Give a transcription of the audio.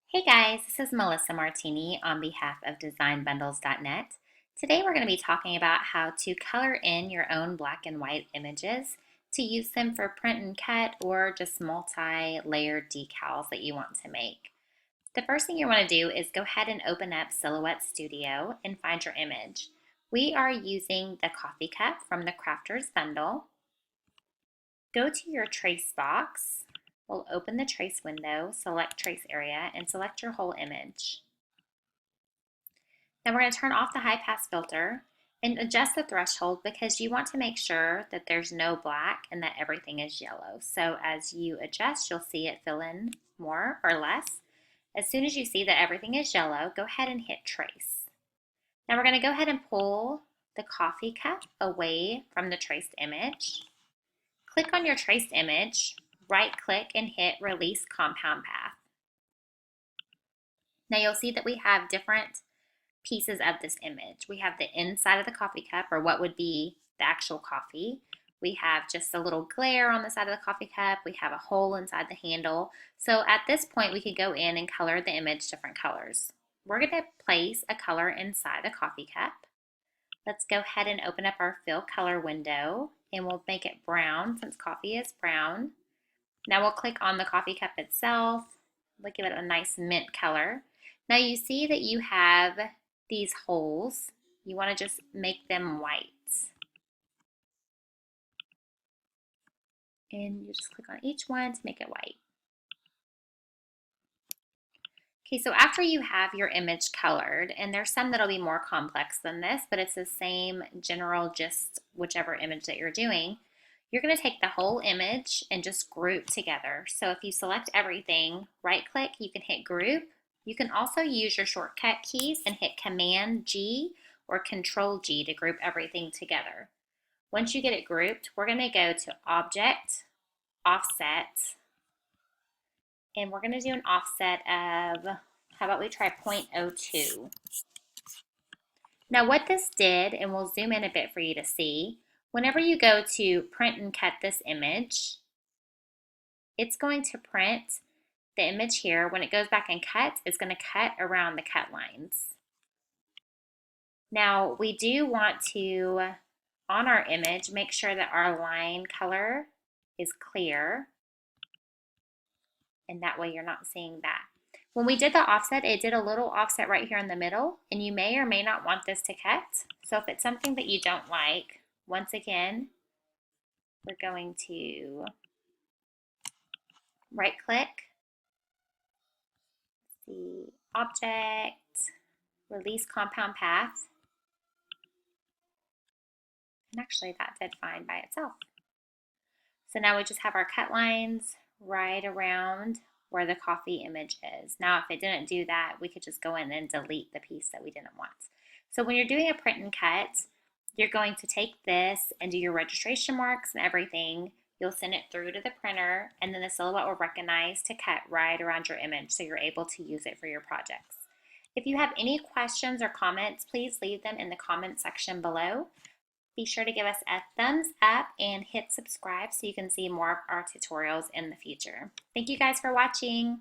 Hey guys, this is Melissa Martini on behalf of DesignBundles.net. Today we're going to be talking about how to color in your own black and white images to use them for print and cut or just multi-layered decals that you want to make. The first thing you want to do is go ahead and open up Silhouette Studio and find your image. We are using the coffee cup from the Crafter's Bundle. Go to your trace box. We'll open the trace window, select trace area, and select your whole image. Now we're going to turn off the high pass filter and adjust the threshold because you want to make sure that there's no black and that everything is yellow. So as you adjust, you'll see it fill in more or less. As soon as you see that everything is yellow, go ahead and hit trace. Now we're going to go ahead and pull the coffee cup away from the traced image. Click on your traced image, right-click and hit Release Compound Path. Now you'll see that we have different pieces of this image. We have the inside of the coffee cup, or what would be the actual coffee. We have just a little glare on the side of the coffee cup. We have a hole inside the handle. So at this point, we could go in and color the image different colors. We're going to place a color inside the coffee cup. Let's go ahead and open up our fill color window, and we'll make it brown since coffee is brown. Now we'll click on the coffee cup itself. We'll give it a nice mint color. Now you see that you have these holes. You want to just make them white. And you just click on each one to make it white. Okay, so after you have your image colored, and there's some that'll be more complex than this, but it's the same general gist, whichever image that you're doing, you're going to take the whole image and just group together. So if you select everything, right click, you can hit group. You can also use your shortcut keys and hit Command G or Control G to group everything together. Once you get it grouped, we're going to go to Object, Offset, and we're going to do an offset of, how about we try 0.02. Now what this did, and we'll zoom in a bit for you to see, whenever you go to print and cut this image, it's going to print the image here. When it goes back and cuts, it's going to cut around the cut lines. Now we do want to, on our image, make sure that our line color is clear, and that way you're not seeing that. When we did the offset, it did a little offset right here in the middle, and you may or may not want this to cut. So if it's something that you don't like, once again, we're going to right click, the Object, Release Compound Path, and actually that did fine by itself. So now we just have our cut lines right around where the coffee image is. Now if it didn't do that, we could just go in and delete the piece that we didn't want. So when you're doing a print and cut, you're going to take this and do your registration marks and everything. You'll send it through to the printer, and then the Silhouette will recognize to cut right around your image so you're able to use it for your projects. If you have any questions or comments, please leave them in the comment section below. Be sure to give us a thumbs up and hit subscribe so you can see more of our tutorials in the future. Thank you guys for watching.